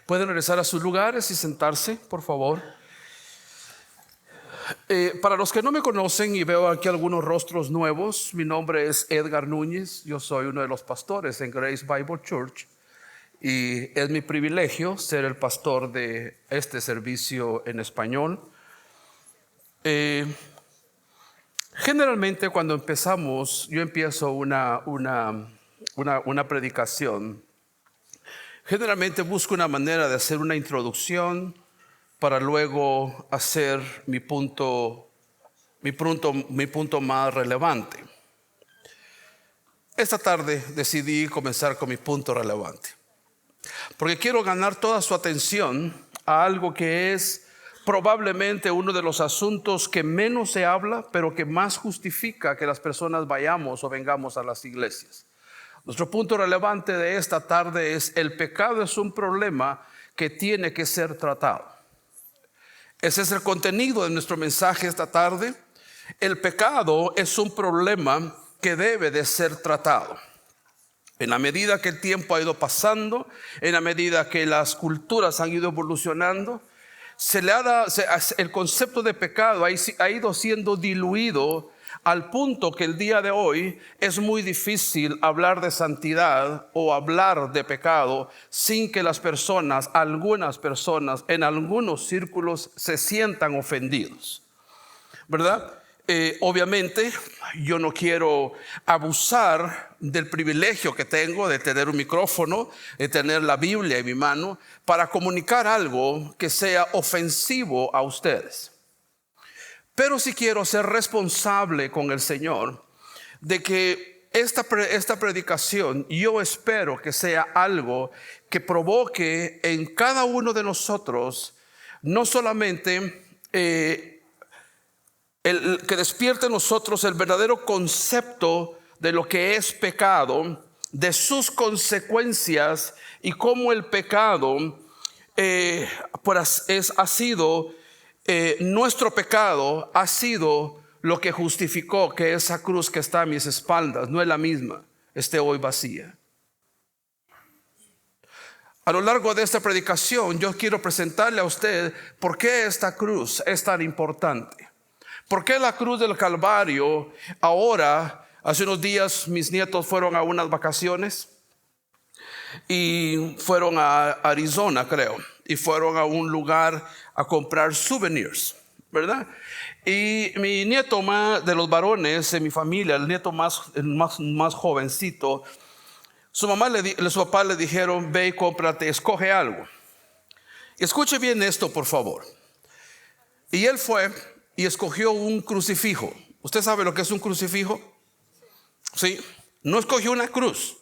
Pueden regresar a sus lugares y sentarse, por favor. Para los que no me conocen y veo aquí algunos rostros nuevos, mi nombre es Edgar Núñez. Yo soy uno de los pastores en Grace Bible Church y es mi privilegio ser el pastor de este servicio en español. Generalmente cuando empezamos, yo empiezo una predicación. Generalmente busco una manera de hacer una introducción para luego hacer mi punto más relevante. Esta tarde decidí comenzar con mi punto relevante, porque quiero ganar toda su atención a algo que es probablemente uno de los asuntos que menos se habla, pero que más justifica que las personas vayamos o vengamos a las iglesias. Nuestro punto relevante de esta tarde es: el pecado es un problema que tiene que ser tratado. Ese es el contenido de nuestro mensaje esta tarde. El pecado es un problema que debe de ser tratado. En la medida que el tiempo ha ido pasando, en la medida que las culturas han ido evolucionando, el concepto de pecado ha ido siendo diluido al punto que el día de hoy es muy difícil hablar de santidad o hablar de pecado sin que algunas personas en algunos círculos se sientan ofendidos, ¿verdad? Obviamente yo no quiero abusar del privilegio que tengo de tener un micrófono, de tener la Biblia en mi mano para comunicar algo que sea ofensivo a ustedes. Pero sí quiero ser responsable con el Señor de que esta predicación, yo espero que sea algo que provoque en cada uno de nosotros no solamente que despierte en nosotros el verdadero concepto de lo que es pecado, de sus consecuencias y cómo el pecado nuestro pecado ha sido lo que justificó que esa cruz que está a mis espaldas no es la misma, esté hoy vacía. A lo largo de esta predicación yo quiero presentarle a usted por qué esta cruz es tan importante. ¿Por qué la cruz del Calvario? Ahora, hace unos días mis nietos fueron a unas vacaciones y fueron a Arizona, creo, y fueron a un lugar a comprar souvenirs, ¿verdad? Y mi nieto más de los varones en mi familia, el nieto más jovencito, su papá le dijeron: ve y cómprate, escoge algo. Escuche bien esto, por favor. Y él fue y escogió un crucifijo. ¿Usted sabe lo que es un crucifijo? Sí, no escogió una cruz,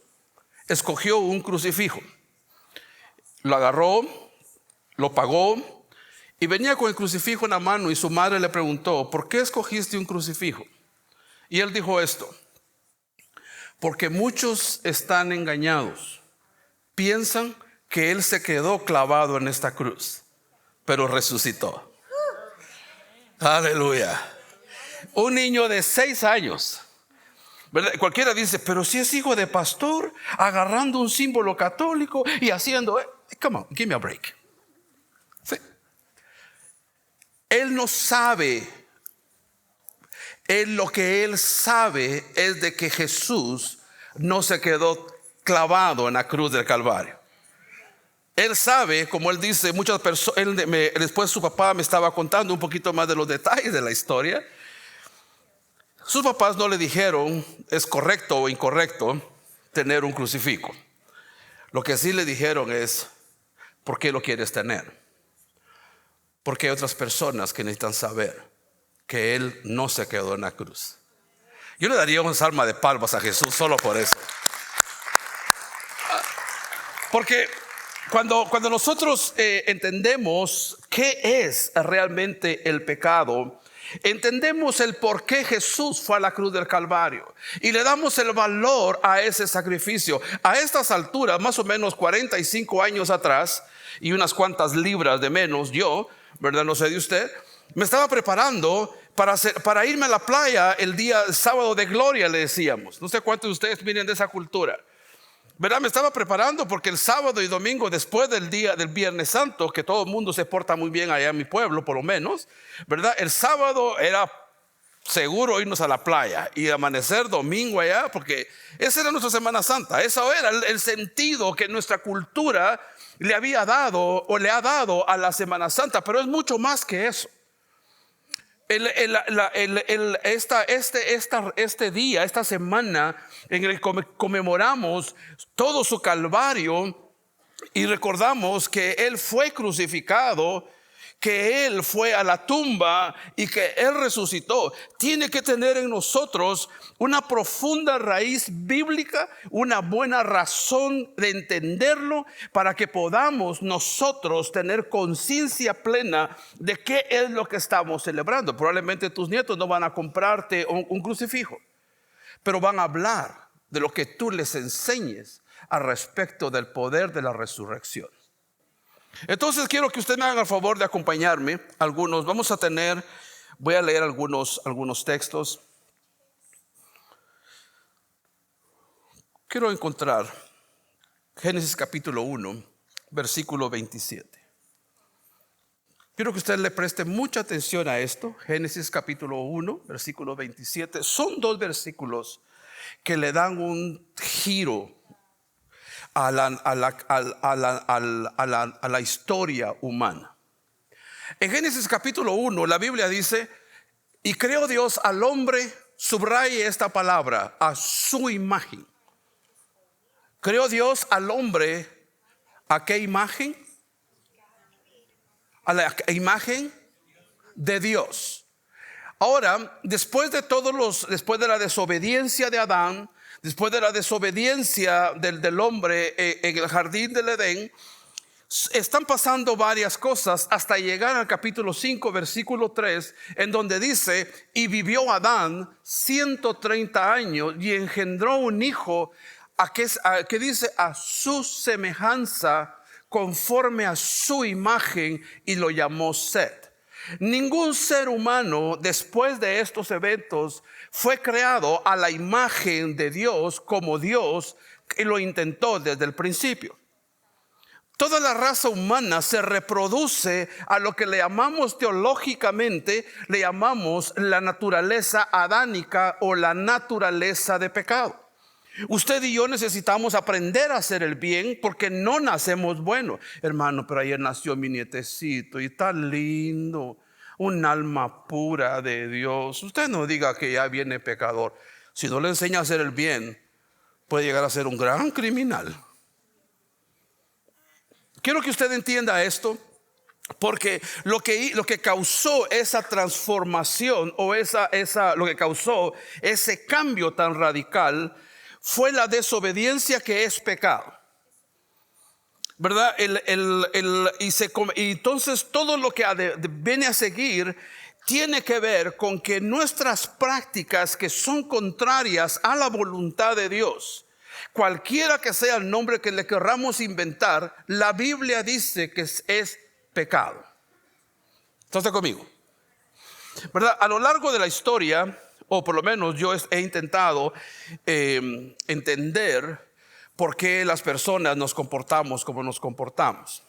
escogió un crucifijo. Lo agarró, lo pagó y venía con el crucifijo en la mano, y su madre le preguntó: ¿por qué escogiste un crucifijo? Y él dijo esto: porque muchos están engañados, piensan que él se quedó clavado en esta cruz, pero resucitó. Aleluya. Un niño de 6 años, ¿verdad? Cualquiera dice: pero si es hijo de pastor, agarrando un símbolo católico y haciendo, come on, give me a break. Sí. Él no sabe. Lo que él sabe es de que Jesús no se quedó clavado en la cruz del Calvario. Él sabe, como él dice, muchas personas. Después su papá me estaba contando un poquito más de los detalles de la historia. Sus papás no le dijeron es correcto o incorrecto tener un crucifijo. Lo que sí le dijeron es: ¿por qué lo quieres tener? Porque hay otras personas que necesitan saber que él no se quedó en la cruz. Yo le daría una salva de palmas a Jesús solo por eso. Porque cuando nosotros entendemos qué es realmente el pecado, entendemos el por qué Jesús fue a la cruz del Calvario y le damos el valor a ese sacrificio. A estas alturas, más o menos 45 años atrás y unas cuantas libras de menos, yo, ¿verdad? No sé de usted, me estaba preparando para irme a la playa el sábado de gloria, le decíamos. No sé cuántos de ustedes vienen de esa cultura. ¿verdad? Me estaba preparando porque el sábado y domingo después del día del Viernes Santo, que todo el mundo se porta muy bien allá en mi pueblo, por lo menos, ¿verdad? El sábado era seguro irnos a la playa y amanecer domingo allá, porque esa era nuestra Semana Santa. Eso era el sentido que nuestra cultura le había dado o le ha dado a la Semana Santa, pero es mucho más que eso. Este día, esta semana en el que conmemoramos todo su calvario y recordamos que Él fue crucificado, que Él fue a la tumba y que Él resucitó, tiene que tener en nosotros una profunda raíz bíblica, una buena razón de entenderlo para que podamos nosotros tener conciencia plena de qué es lo que estamos celebrando. Probablemente tus nietos no van a comprarte un crucifijo, pero van a hablar de lo que tú les enseñes al respecto del poder de la resurrección. Entonces quiero que usted me haga el favor de acompañarme. Voy a leer algunos textos. Quiero encontrar Génesis capítulo 1, versículo 27. Quiero que usted le preste mucha atención a esto. Génesis capítulo 1, versículo 27. Son dos versículos que le dan un giro a la historia humana. En Génesis capítulo 1 la Biblia dice: y creó Dios al hombre, subraye esta palabra, a su imagen. Creó Dios al hombre, ¿a qué imagen? A la imagen de Dios. Ahora, después de la desobediencia de Adán, después de la desobediencia del hombre en el jardín del Edén, están pasando varias cosas hasta llegar al capítulo 5, versículo 3, en donde dice: y vivió Adán 130 años y engendró un hijo que dice a su semejanza, conforme a su imagen, y lo llamó Set. Ningún ser humano después de estos eventos fue creado a la imagen de Dios como Dios lo intentó desde el principio. Toda la raza humana se reproduce a lo que le llamamos teológicamente, le llamamos la naturaleza adánica o la naturaleza de pecado. Usted y yo necesitamos aprender a hacer el bien porque no nacemos buenos. Hermano, pero ayer nació mi nietecito y está lindo, un alma pura de Dios. Usted no diga que ya viene pecador. Si no le enseña a hacer el bien, puede llegar a ser un gran criminal. Quiero que usted entienda esto, porque lo que causó esa transformación o lo que causó ese cambio tan radical fue la desobediencia, que es pecado, ¿verdad? Y entonces todo lo que viene a seguir tiene que ver con que nuestras prácticas que son contrarias a la voluntad de Dios, cualquiera que sea el nombre que le querramos inventar, la Biblia dice que es pecado. ¿Estás conmigo? ¿Verdad? A lo largo de la historia, o por lo menos yo he intentado entender por qué las personas nos comportamos como nos comportamos.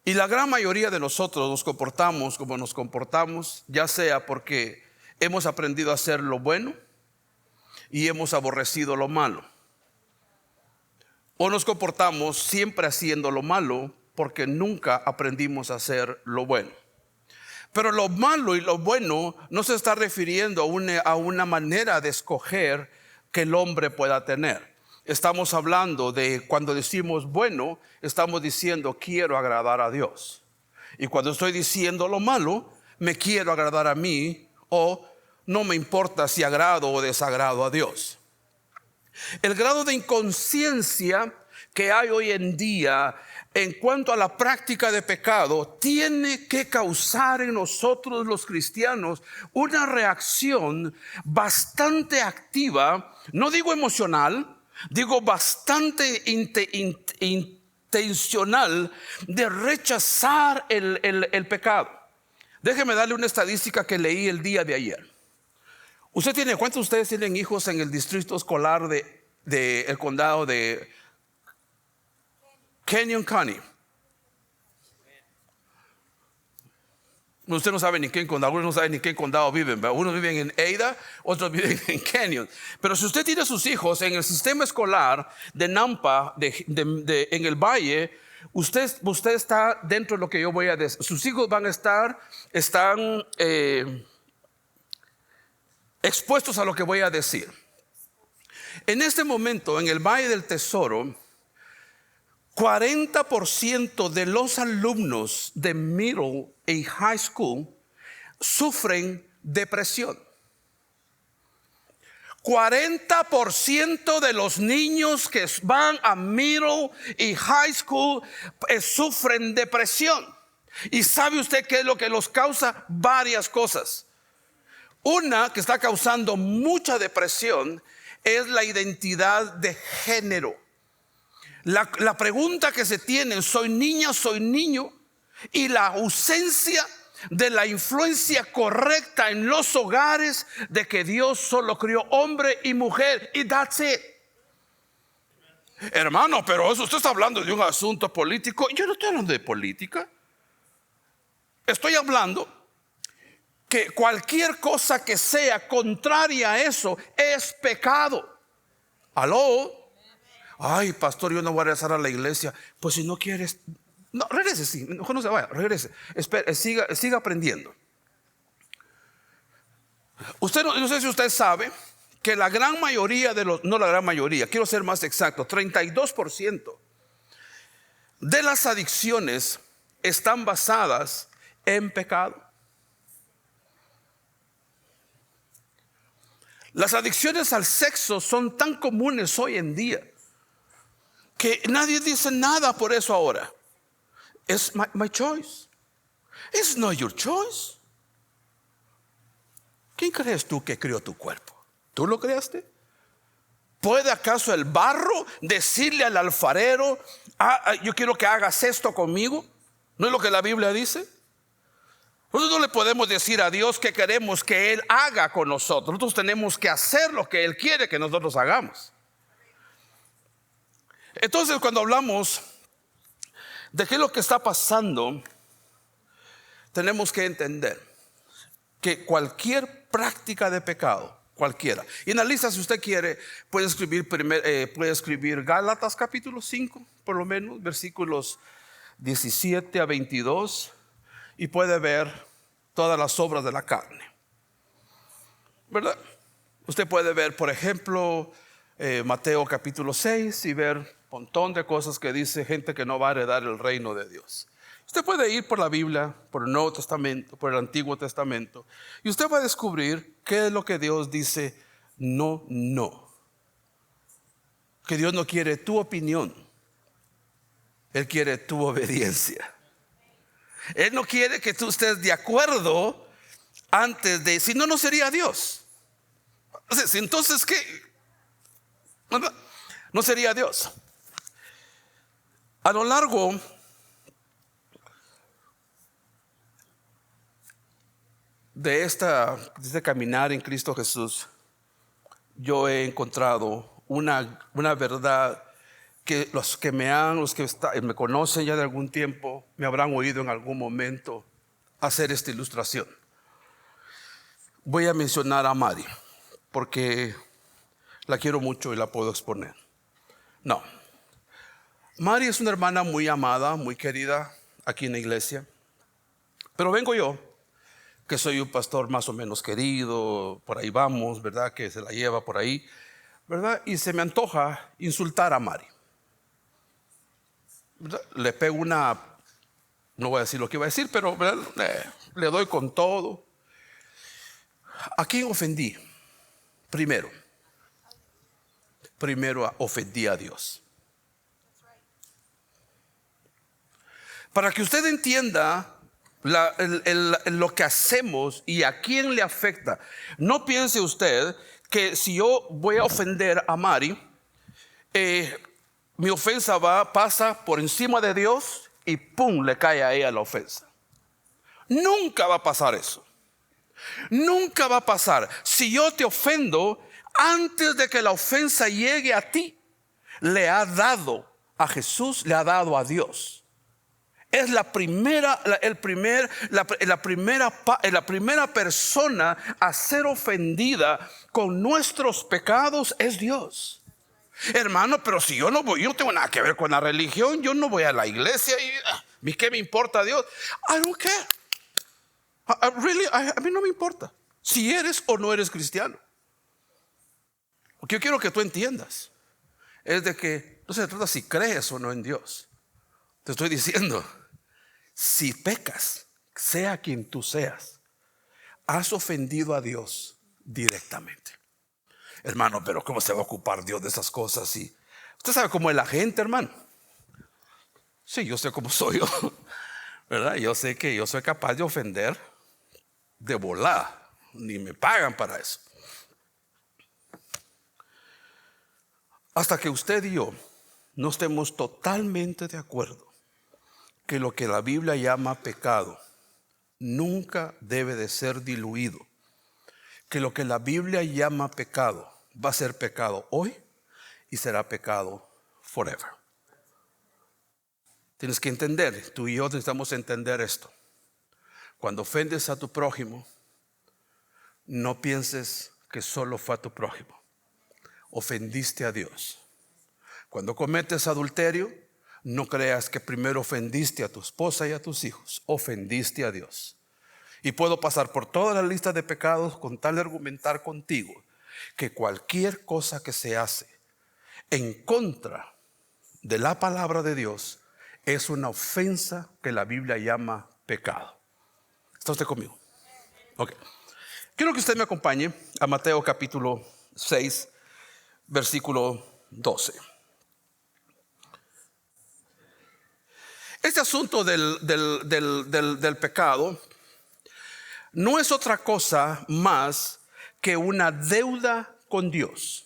Y la gran mayoría de nosotros nos comportamos como nos comportamos, ya sea porque hemos aprendido a hacer lo bueno y hemos aborrecido lo malo, o nos comportamos siempre haciendo lo malo porque nunca aprendimos a hacer lo bueno. Pero lo malo y lo bueno no se está refiriendo a una manera de escoger que el hombre pueda tener. Estamos hablando de cuando decimos bueno, estamos diciendo quiero agradar a Dios. Y cuando estoy diciendo lo malo, me quiero agradar a mí, o no me importa si agrado o desagrado a Dios. El grado de inconsciencia que hay hoy en día en cuanto a la práctica de pecado tiene que causar en nosotros los cristianos una reacción bastante activa, no digo emocional, digo bastante intencional, de rechazar el pecado. Déjeme darle una estadística que leí el día de ayer. ¿Cuántos de ustedes tienen hijos en el distrito escolar de del condado de Canyon County. Usted no sabe ni qué condado, algunos no saben ni qué condado viven, ¿verdad? Unos viven en Ada, otros viven en Canyon. Pero si usted tiene a sus hijos en el sistema escolar de Nampa, en el valle, usted está dentro de lo que yo voy a decir. Sus hijos están expuestos a lo que voy a decir. En este momento, en el Valle del Tesoro, 40% de los alumnos de middle y high school sufren depresión. 40% de los niños que van a middle y high school sufren depresión. ¿Y sabe usted qué es lo que los causa? Varias cosas. Una que está causando mucha depresión es la identidad de género. La pregunta que se tiene, soy niña, soy niño, y la ausencia de la influencia correcta en los hogares de que Dios solo crió hombre y mujer, y that's it. Hermano, pero eso usted está hablando de un asunto político. Yo no estoy hablando de política. Estoy hablando que cualquier cosa que sea contraria a eso es pecado. ¿Aló? Ay, pastor, yo no voy a regresar a la iglesia. Pues si no quieres, no, regrese, sí, mejor no se vaya, regrese. Espera, siga aprendiendo. Usted no sé si usted sabe que la gran mayoría no la gran mayoría, quiero ser más exacto, 32% de las adicciones están basadas en pecado. Las adicciones al sexo son tan comunes hoy en día que nadie dice nada por eso ahora. Es my choice. It's not your choice. ¿Quién crees tú que creó tu cuerpo? ¿Tú lo creaste? ¿Puede acaso el barro decirle al alfarero, yo quiero que hagas esto conmigo? ¿No es lo que la Biblia dice? Nosotros no le podemos decir a Dios que queremos que Él haga con nosotros. Nosotros tenemos que hacer lo que Él quiere que nosotros hagamos. Entonces, cuando hablamos de qué es lo que está pasando, tenemos que entender que cualquier práctica de pecado, cualquiera, y en la lista, si usted quiere, puede escribir Gálatas capítulo 5, por lo menos, versículos 17 a 22, y puede ver todas las obras de la carne, ¿verdad? Usted puede ver, por ejemplo, Mateo capítulo 6 y ver un montón de cosas que dice gente que no va a heredar el reino de Dios. Usted puede ir por la Biblia, por el Nuevo Testamento, por el Antiguo Testamento, y usted va a descubrir qué es lo que Dios dice no. Que Dios no quiere tu opinión, Él quiere tu obediencia. Él no quiere que tú estés de acuerdo antes de, si no, no sería Dios. Entonces, ¿qué? No sería Dios. A lo largo de este caminar en Cristo Jesús, yo he encontrado una verdad que los que me conocen ya de algún tiempo me habrán oído en algún momento hacer esta ilustración. Voy a mencionar a Mari porque la quiero mucho y la puedo exponer. No, Mari es una hermana muy amada, muy querida aquí en la iglesia, pero vengo yo, que soy un pastor más o menos querido, por ahí vamos, ¿verdad? Que se la lleva por ahí, ¿verdad? Y se me antoja insultar a Mari, ¿verdad? Le pego no voy a decir lo que iba a decir, pero le doy con todo. ¿A quién ofendí? Primero ofendí a Dios. Para que usted entienda lo que hacemos y a quién le afecta, no piense usted que si yo voy a ofender a Mari, mi ofensa pasa por encima de Dios y pum, le cae a ella la ofensa. Nunca va a pasar eso. Nunca va a pasar. Si yo te ofendo, antes de que la ofensa llegue a ti, le ha dado a Jesús, le ha dado a Dios. Es la primera persona a ser ofendida con nuestros pecados es Dios. Hermano, pero si yo no tengo nada que ver con la religión, yo no voy a la iglesia y ¿qué me importa Dios? I don't care. A mí no me importa si eres o no eres cristiano. Lo que yo quiero que tú entiendas es de que no se trata si crees o no en Dios. Te estoy diciendo, si pecas, sea quien tú seas, has ofendido a Dios directamente. Hermano, pero ¿cómo se va a ocupar Dios de esas cosas? Y usted sabe cómo es la gente, hermano. Sí, yo sé cómo soy yo, ¿verdad? Yo sé que yo soy capaz de ofender de volada. Ni me pagan para eso. Hasta que usted y yo no estemos totalmente de acuerdo que lo que la Biblia llama pecado nunca debe de ser diluido, que lo que la Biblia llama pecado va a ser pecado hoy y será pecado forever. Tienes que entender, tú y yo necesitamos entender esto. Cuando ofendes a tu prójimo, no pienses que solo fue a tu prójimo. Ofendiste a Dios. Cuando cometes adulterio, no creas que primero ofendiste a tu esposa y a tus hijos. Ofendiste a Dios. Y puedo pasar por toda la lista de pecados con tal de argumentar contigo que cualquier cosa que se hace en contra de la palabra de Dios es una ofensa que la Biblia llama pecado. ¿Está usted conmigo? Ok. Quiero que usted me acompañe a Mateo capítulo 6, versículo 12. Este asunto del pecado no es otra cosa más que una deuda con Dios.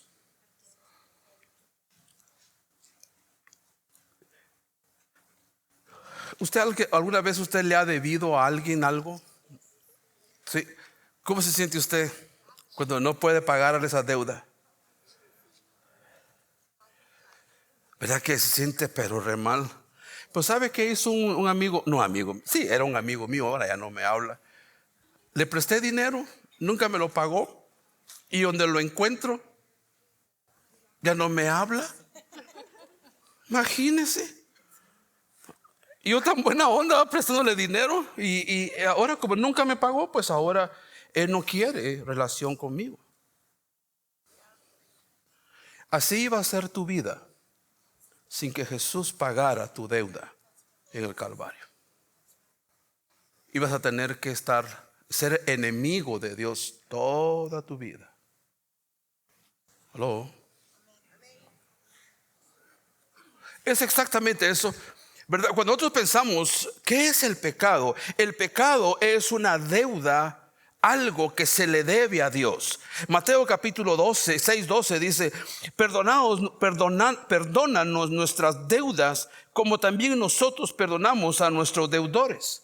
¿Alguna vez usted le ha debido a alguien algo? ¿Sí? ¿Cómo se siente usted cuando no puede pagar esa deuda? ¿Verdad que se siente pero re mal? Pues ¿sabe qué hizo un amigo? No amigo, sí, era un amigo mío, ahora ya no me habla. Le presté dinero, nunca me lo pagó, y donde lo encuentro ya no me habla. Imagínese. Y yo tan buena onda prestándole dinero y ahora como nunca me pagó, pues ahora él no quiere relación conmigo. Así iba a ser tu vida sin que Jesús pagara tu deuda en el Calvario. Ibas a tener que ser enemigo de Dios toda tu vida. ¿Aló? Es exactamente eso, ¿verdad? Cuando nosotros pensamos, ¿qué es el pecado? El pecado es una deuda, algo que se le debe a Dios. Mateo capítulo 12, 6:12 dice: perdónanos nuestras deudas, como también nosotros perdonamos a nuestros deudores.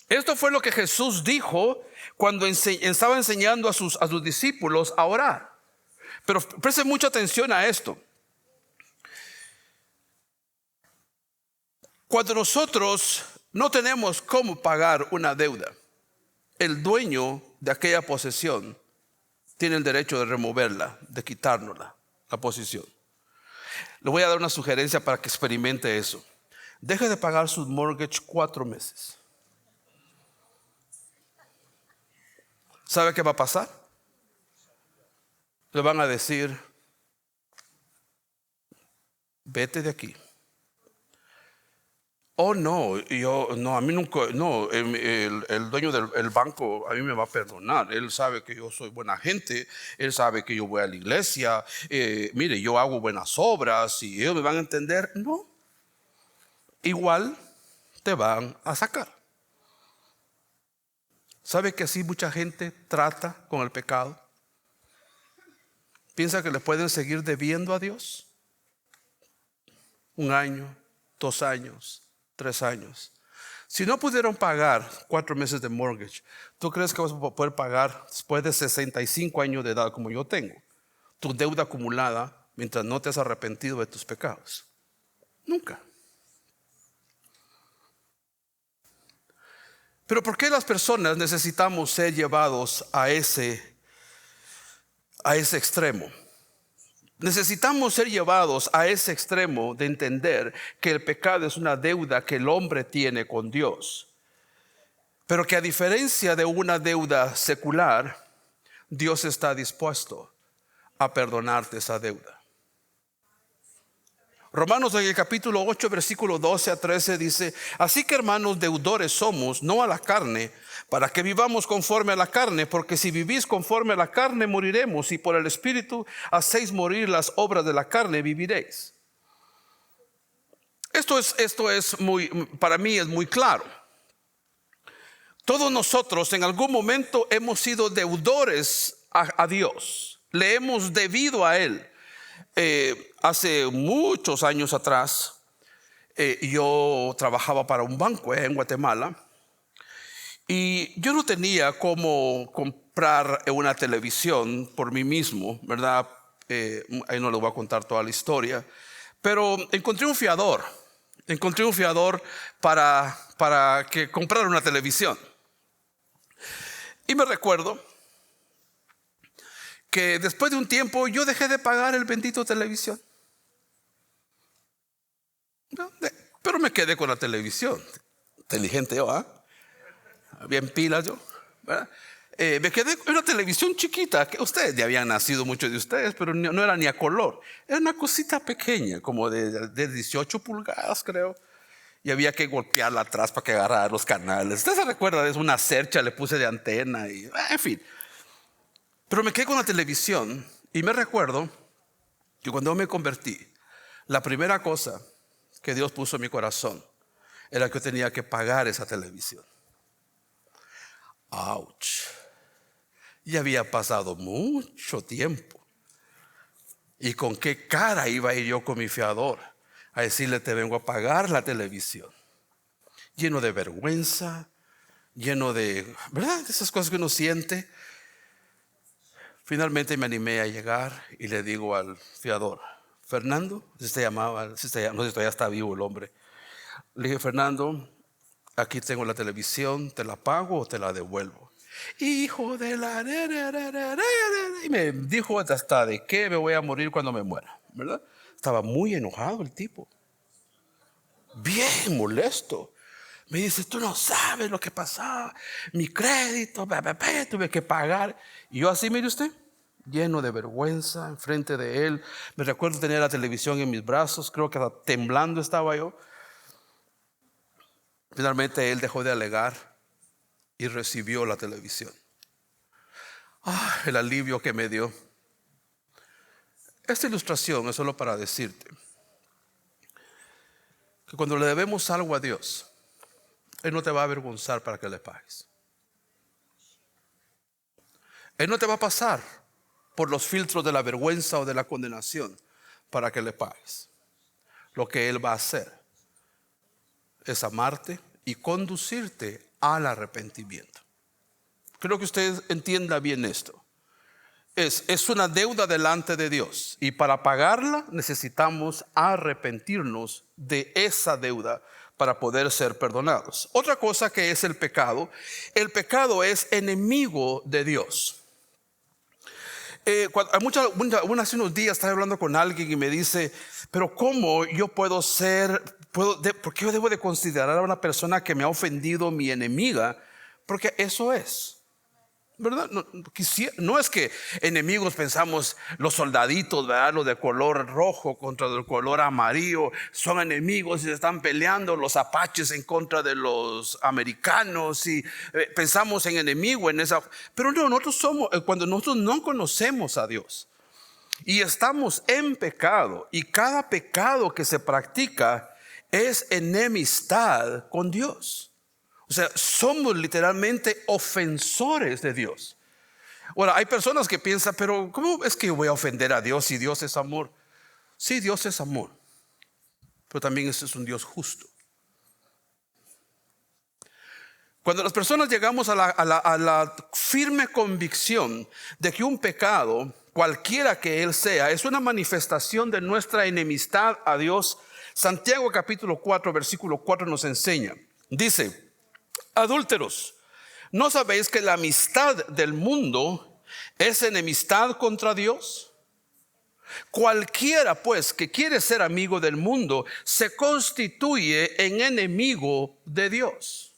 Esto fue lo que Jesús dijo cuando estaba enseñando a sus discípulos a orar. Pero presten mucha atención a esto. Cuando nosotros no tenemos cómo pagar una deuda, el dueño de aquella posesión tiene el derecho de removerla, de quitárnosla, la posesión. Le voy a dar una sugerencia para que experimente eso. Deje de pagar su mortgage 4 meses. ¿Sabe qué va a pasar? Le van a decir: vete de aquí. Oh, no, a mí nunca, no, el dueño del banco a mí me va a perdonar. Él sabe que yo soy buena gente, él sabe que yo voy a la iglesia, mire, yo hago buenas obras y ellos me van a entender. No, igual te van a sacar. ¿Sabe que así mucha gente trata con el pecado? Piensa que le pueden seguir debiendo a Dios 1 año, 2 años, 3 años. Si no pudieron pagar 4 meses de mortgage, ¿tú crees que vas a poder pagar después de 65 años de edad como yo tengo? tu deuda acumulada mientras no te has arrepentido de tus pecados. Nunca. Pero ¿por qué las personas necesitamos ser llevados a ese extremo? Necesitamos ser llevados a ese extremo de entender que el pecado es una deuda que el hombre tiene con Dios, pero que a diferencia de una deuda secular, Dios está dispuesto a perdonarte esa deuda. Romanos en el capítulo 8 versículo 12 a 13 dice: así que, hermanos, deudores somos, no a la carne, para que vivamos conforme a la carne, porque si vivís conforme a la carne moriremos, y por el Espíritu hacéis morir las obras de la carne, viviréis. Esto es muy, para mí es muy claro. Todos nosotros en algún momento hemos sido deudores a Dios, le hemos debido a Él. Hace muchos años atrás, yo trabajaba para un banco en Guatemala, y yo no tenía cómo comprar una televisión por mí mismo, ¿verdad? Ahí no les voy a contar toda la historia, pero encontré un fiador para que comprara una televisión. Y me recuerdo que después de un tiempo yo dejé de pagar el bendito televisión. Pero me quedé con la televisión. Inteligente yo, bien pilas yo, ¿verdad? Me quedé con una televisión chiquita, que ustedes ya habían nacido, muchos de ustedes, pero no era ni a color. Era una cosita pequeña, como de 18 pulgadas, creo. Y había que golpearla atrás para que agarrara los canales. ¿Usted se recuerda de eso? Una cercha le puse de antena y en fin. Pero me quedé con la televisión y me recuerdo que cuando me convertí, la primera cosa que Dios puso en mi corazón era que yo tenía que pagar esa televisión. ¡Auch! Y había pasado mucho tiempo. ¿Y con qué cara iba a ir yo con mi fiador a decirle: te vengo a pagar la televisión? Lleno de vergüenza, lleno de, ¿verdad?, de esas cosas que uno siente. Finalmente me animé a llegar y le digo al fiador: Fernando, no sé si todavía está vivo el hombre. Le dije: Fernando, aquí tengo la televisión, ¿te la pago o te la devuelvo? Hijo de la... Y me dijo hasta de qué me voy a morir cuando me muera, ¿verdad? Estaba muy enojado el tipo, bien molesto. Me dice: tú no sabes lo que pasaba, mi crédito, tuve que pagar. Y yo así, mire usted, lleno de vergüenza enfrente de él. Me recuerdo tener la televisión en mis brazos, creo que hasta temblando estaba yo. Finalmente él dejó de alegar y recibió la televisión. El alivio que me dio. Esta ilustración es solo para decirte que cuando le debemos algo a Dios, Él no te va a avergonzar para que le pagues. Él no te va a pasar por los filtros de la vergüenza o de la condenación para que le pagues. Lo que Él va a hacer es amarte y conducirte al arrepentimiento. Creo que usted entienda bien esto. Es una deuda delante de Dios, y para pagarla necesitamos arrepentirnos de esa deuda para poder ser perdonados. Otra cosa que es el pecado es enemigo de Dios. Hace unos días estaba hablando con alguien y me dice: pero ¿cómo yo puedo ser, por qué yo debo de considerar a una persona que me ha ofendido mi enemiga? Porque eso es, ¿verdad? No es que enemigos pensamos los soldaditos, ¿verdad?, los de color rojo contra el color amarillo son enemigos y se están peleando, los apaches en contra de los americanos, y pensamos en enemigo en esa. Pero no, nosotros somos, cuando nosotros no conocemos a Dios y estamos en pecado, y cada pecado que se practica es enemistad con Dios. O sea, somos literalmente ofensores de Dios. Ahora, hay personas que piensan: pero ¿cómo es que yo voy a ofender a Dios si Dios es amor? Sí, Dios es amor, pero también es un Dios justo. Cuando las personas llegamos a la firme convicción de que un pecado cualquiera que él sea, es una manifestación de nuestra enemistad a Dios. Santiago capítulo 4, versículo 4 nos enseña. Dice: adúlteros, ¿no sabéis que la amistad del mundo es enemistad contra Dios? Cualquiera pues que quiere ser amigo del mundo se constituye en enemigo de Dios.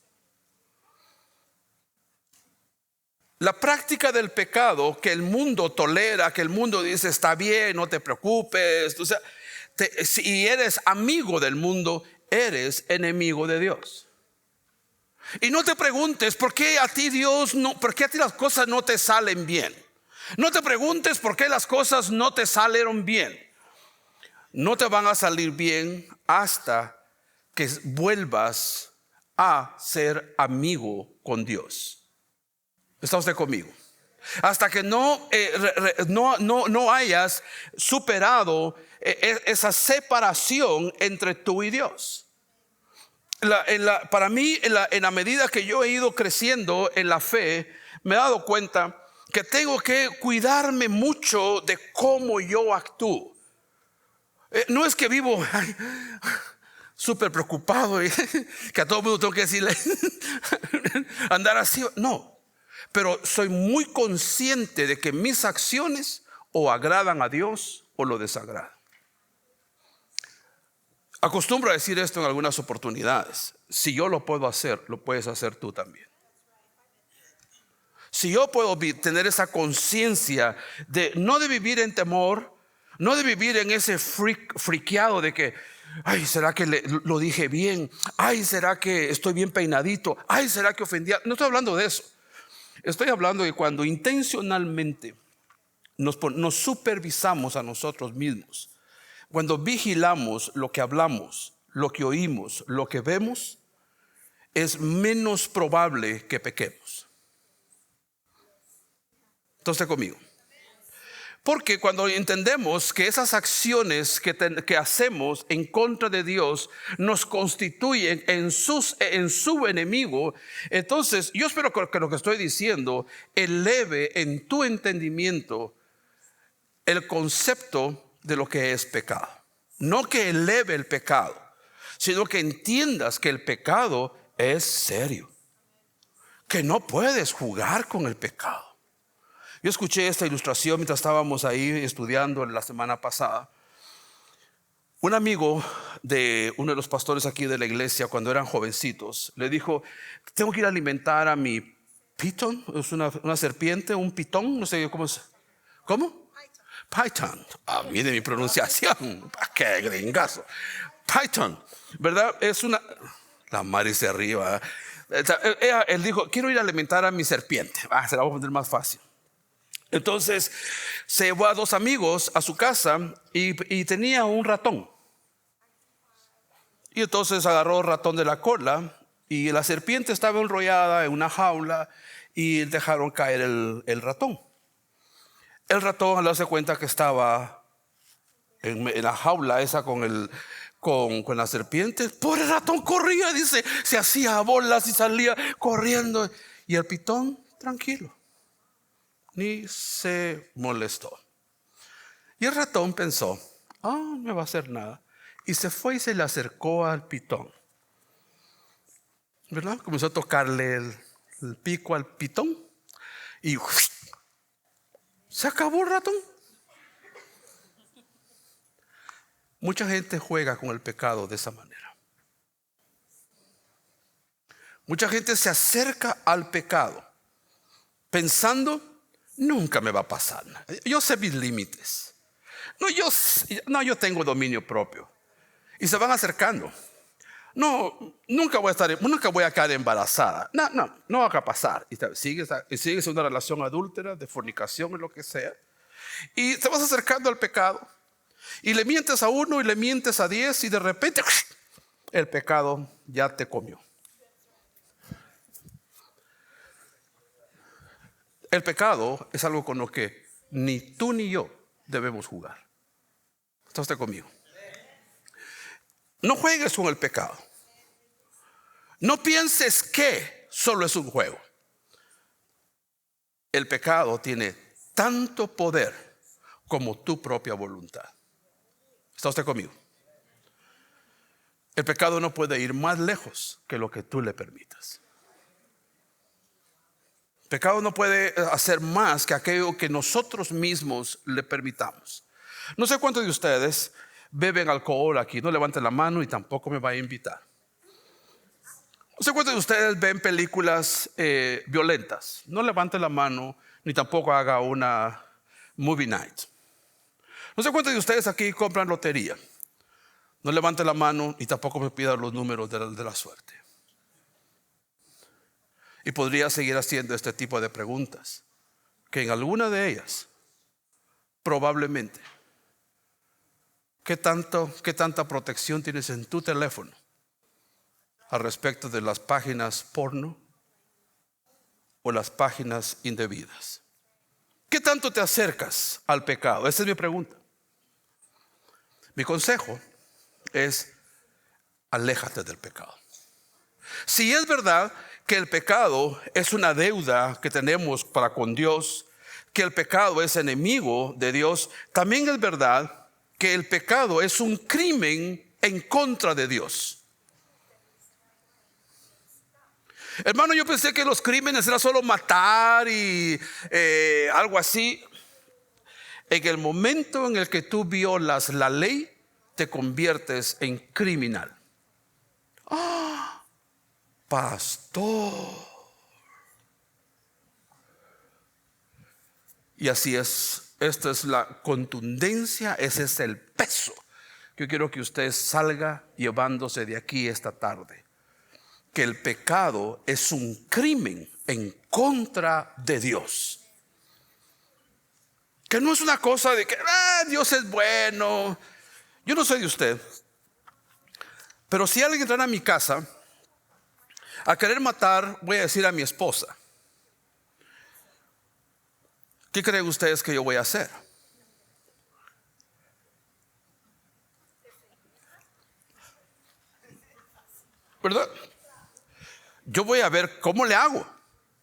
La práctica del pecado que el mundo tolera, que el mundo dice está bien, no te preocupes, o sea, si eres amigo del mundo, eres enemigo de Dios. Y no te preguntes por qué a ti por qué a ti las cosas no te salen bien. No te preguntes por qué las cosas no te salieron bien. No te van a salir bien hasta que vuelvas a ser amigo con Dios. ¿Está usted conmigo? Hasta que no hayas superado esa separación entre tú y Dios. Para mí, en la medida que yo he ido creciendo en la fe, me he dado cuenta que tengo que cuidarme mucho de cómo yo actúo. No es que vivo súper preocupado que a todo el mundo tengo que decirle andar así. No. Pero soy muy consciente de que mis acciones o agradan a Dios o lo desagradan. Acostumbro a decir esto en algunas oportunidades: si yo lo puedo hacer, lo puedes hacer tú también. Si yo puedo tener esa conciencia de no de vivir en temor, no de vivir en ese friqueado de que ay, ¿será que lo dije bien? Ay, ¿será que estoy bien peinadito? Ay, ¿será que ofendí? No estoy hablando de eso. Estoy hablando de cuando intencionalmente nos supervisamos a nosotros mismos, cuando vigilamos lo que hablamos, lo que oímos, lo que vemos, es menos probable que pequemos. Entonces, conmigo. Porque cuando entendemos que esas acciones que hacemos en contra de Dios nos constituyen en su enemigo, entonces yo espero que lo que estoy diciendo eleve en tu entendimiento el concepto de lo que es pecado. No que eleve el pecado, sino que entiendas que el pecado es serio, que no puedes jugar con el pecado. Yo escuché esta ilustración mientras estábamos ahí estudiando la semana pasada. Un amigo de uno de los pastores aquí de la iglesia, cuando eran jovencitos, le dijo: tengo que ir a alimentar a mi pitón. Es una serpiente, un pitón, no sé cómo es. ¿Cómo? Python. Ah, mire mi pronunciación. Qué gringazo. Python, ¿verdad? Es una... La Mari se arriba. Él dijo: quiero ir a alimentar a mi serpiente. Se la voy a poner más fácil. Entonces se llevó a dos amigos a su casa y tenía un ratón. Y entonces agarró el ratón de la cola y la serpiente estaba enrollada en una jaula y dejaron caer el ratón. El ratón, al darse cuenta que estaba en la jaula esa con la serpiente, pobre ratón corría, dice, se hacía bolas y salía corriendo. Y el pitón tranquilo, ni se molestó. Y el ratón pensó: no me va a hacer nada. Y se fue y se le acercó al pitón, ¿verdad? Comenzó a tocarle el pico al pitón y se acabó el ratón. Mucha gente juega con el pecado de esa manera. Mucha gente se acerca al pecado pensando: nunca me va a pasar. Yo sé mis límites. Yo tengo dominio propio. Y se van acercando. Nunca voy a caer embarazada. No va a pasar. Y sigues una relación adúltera, de fornicación, lo que sea. Y te vas acercando al pecado. Y le mientes a uno y le mientes a 10 y de repente el pecado ya te comió. El pecado es algo con lo que ni tú ni yo debemos jugar. ¿Está usted conmigo? No juegues con el pecado. No pienses que solo es un juego. El pecado tiene tanto poder como tu propia voluntad. ¿Está usted conmigo? El pecado no puede ir más lejos que lo que tú le permitas. El pecado no puede hacer más que aquello que nosotros mismos le permitamos. No sé cuántos de ustedes beben alcohol aquí. No levanten la mano y tampoco me va a invitar. No sé cuántos de ustedes ven películas violentas. No levanten la mano ni tampoco haga una movie night. No sé cuántos de ustedes aquí compran lotería. No levante la mano y tampoco me pida los números de la suerte. Y podría seguir haciendo este tipo de preguntas, que en alguna de ellas, probablemente, ¿qué tanta protección tienes en tu teléfono al respecto de las páginas porno o las páginas indebidas? ¿Qué tanto te acercas al pecado? Esa es mi pregunta. Mi consejo es: aléjate del pecado. Si es verdad que el pecado es una deuda que tenemos para con Dios, que el pecado es enemigo de Dios, también es verdad que el pecado es un crimen en contra de Dios. Hermano, yo pensé que los crímenes era solo matar y algo así. En el momento en el que tú violas la ley, te conviertes en criminal. ¡Ah, pastor! Y así es. Esta es la contundencia, ese es el peso que yo quiero que usted salga llevándose de aquí esta tarde. Que el pecado es un crimen en contra de Dios. Que no es una cosa de que Dios es bueno. Yo no soy de usted, pero si alguien entra a mi casa a querer matar, voy a decir a mi esposa: ¿qué creen ustedes que yo voy a hacer? ¿Verdad? Yo voy a ver cómo le hago,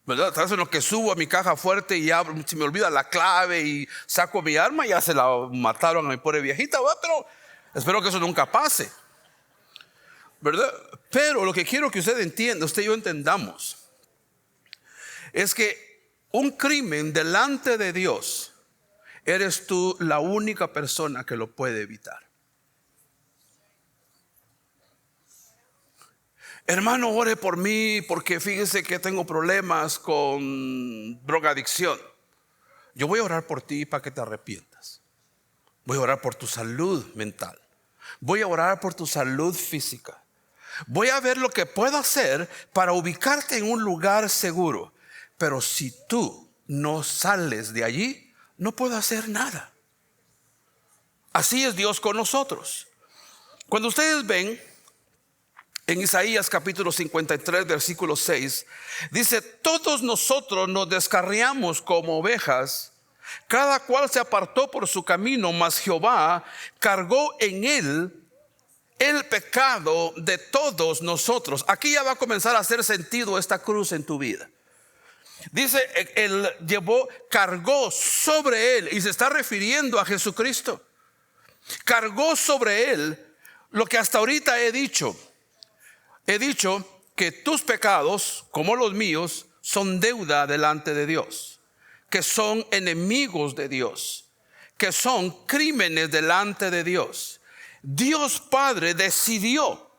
¿verdad? Tal vez en lo que subo a mi caja fuerte y abro, si me olvida la clave y saco mi arma, ya se la mataron a mi pobre viejita, ¿verdad? Pero espero que eso nunca pase, ¿verdad? Pero lo que quiero que usted entienda, usted y yo entendamos, es que un crimen delante de Dios, eres tú la única persona que lo puede evitar. Hermano, ore por mí porque fíjese que tengo problemas con drogadicción. Yo voy a orar por ti para que te arrepientas. Voy a orar por tu salud mental. Voy a orar por tu salud física. Voy a ver lo que puedo hacer para ubicarte en un lugar seguro. Pero si tú no sales de allí, no puedo hacer nada. Así es Dios con nosotros. Cuando ustedes ven en Isaías capítulo 53 versículo 6, dice: todos nosotros nos descarriamos como ovejas, cada cual se apartó por su camino, mas Jehová cargó en él el pecado de todos nosotros. Aquí ya va a comenzar a hacer sentido esta cruz en tu vida. Dice, él cargó sobre él, y se está refiriendo a Jesucristo. Cargó sobre él lo que hasta ahorita he dicho. He dicho que tus pecados, como los míos, son deuda delante de Dios, que son enemigos de Dios, que son crímenes delante de Dios. Dios Padre decidió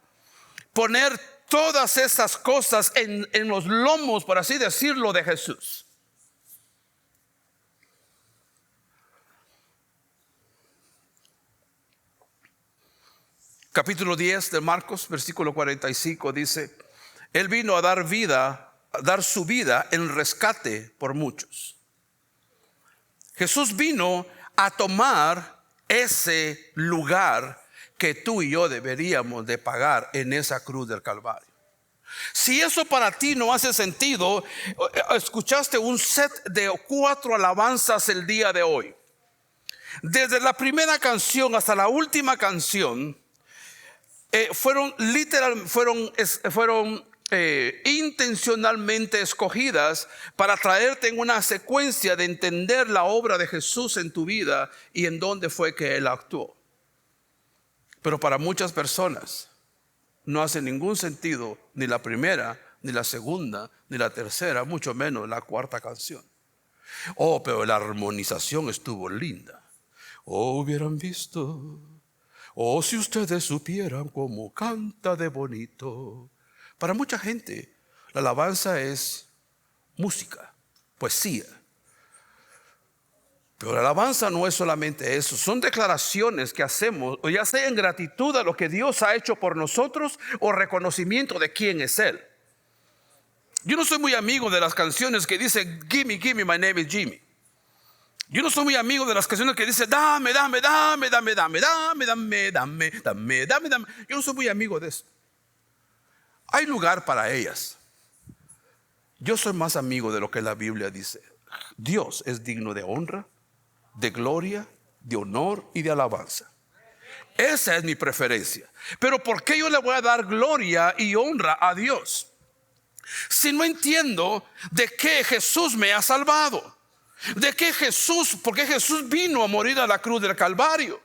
poner todas esas cosas en los lomos, por así decirlo, de Jesús. Capítulo 10 de Marcos, versículo 45 dice: Él vino a dar su vida en rescate por muchos. Jesús vino a tomar ese lugar que tú y yo deberíamos de pagar en esa cruz del Calvario. Si eso para ti no hace sentido, escuchaste un set de 4 alabanzas el día de hoy. Desde la primera canción hasta la última canción, fueron intencionalmente escogidas para traerte en una secuencia de entender la obra de Jesús en tu vida y en dónde fue que Él actuó. Pero para muchas personas no hace ningún sentido ni la primera, ni la segunda, ni la tercera, mucho menos la cuarta canción. Oh, pero la armonización estuvo linda. Oh, hubieran visto. Oh, si ustedes supieran cómo canta de bonito. Para mucha gente, la alabanza es música, poesía. Pero la alabanza no es solamente eso, son declaraciones que hacemos, o ya sea en gratitud a lo que Dios ha hecho por nosotros o reconocimiento de quién es Él. Yo no soy muy amigo de las canciones que dicen gimme, gimme, my name is Jimmy. Yo no soy muy amigo de las canciones que dicen dame, dame, dame, dame, dame, dame, dame, dame, dame, dame, dame. Yo no soy muy amigo de eso. Hay lugar para ellas. Yo soy más amigo de lo que la Biblia dice. Dios es digno de honra, de gloria, de honor y de alabanza. Esa es mi preferencia. Pero ¿por qué yo le voy a dar gloria y honra a Dios si no entiendo de qué Jesús me ha salvado? De qué Jesús, por qué Jesús vino a morir a la cruz del Calvario.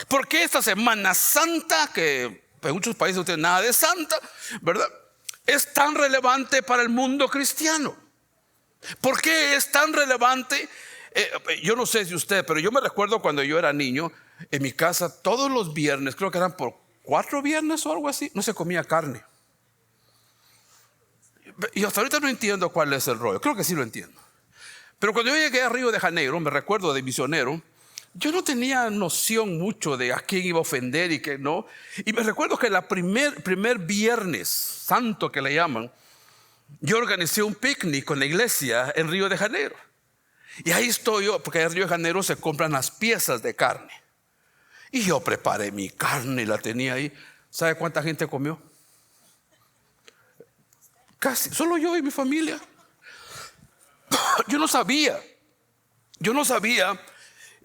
¿Por qué esta Semana Santa, que en muchos países no tiene nada de santa, ¿verdad?, es tan relevante para el mundo cristiano? ¿Por qué es tan relevante? Yo no sé si usted, pero yo me recuerdo cuando yo era niño, en mi casa todos los viernes, creo que eran por 4 viernes o algo así, no se comía carne. Y hasta ahorita no entiendo cuál es el rollo. Creo que sí lo entiendo. Pero cuando yo llegué a Río de Janeiro, me recuerdo de misionero, yo no tenía noción mucho de a quién iba a ofender y qué no. Y me recuerdo que la primer viernes santo que le llaman, yo organicé un picnic con la iglesia en Río de Janeiro. Y ahí estoy yo, porque en Río de Janeiro se compran las piezas de carne. Y yo preparé mi carne y la tenía ahí. ¿Sabe cuánta gente comió? Casi, solo yo y mi familia. Yo no sabía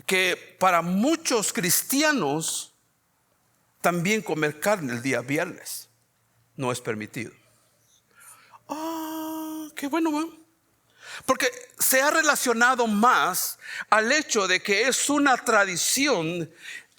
que para muchos cristianos también comer carne el día viernes no es permitido. Qué bueno, ¿no? Porque se ha relacionado más al hecho de que es una tradición,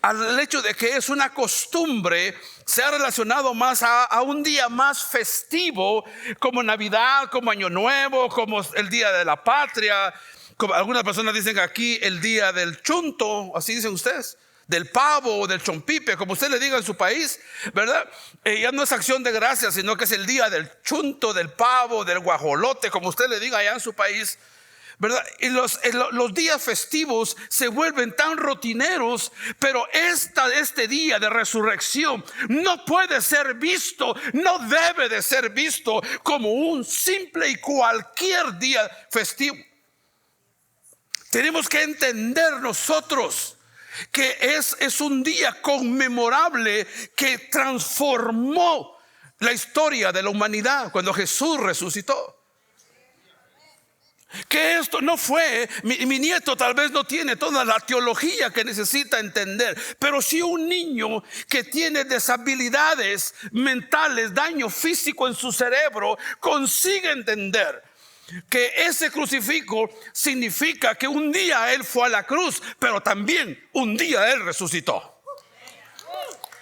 al hecho de que es una costumbre. Se ha relacionado más a un día más festivo, como Navidad, como Año Nuevo, como el Día de la Patria, como algunas personas dicen aquí el día del chunto, así dicen ustedes, del pavo o del chompipe, como usted le diga en su país, ¿verdad? Ya no es acción de gracias, sino que es el día del chunto, del pavo, del guajolote, como usted le diga allá en su país, ¿verdad? Y los días festivos se vuelven tan rutineros, pero este día de resurrección no puede ser visto, no debe de ser visto como un simple y cualquier día festivo. Tenemos que entender nosotros que es un día conmemorable que transformó la historia de la humanidad cuando Jesús resucitó. Que esto no fue, mi nieto tal vez no tiene toda la teología que necesita entender, pero si un niño que tiene deshabilidades mentales, daño físico en su cerebro, consigue entender que ese crucifijo significa que un día Él fue a la cruz, pero también un día Él resucitó.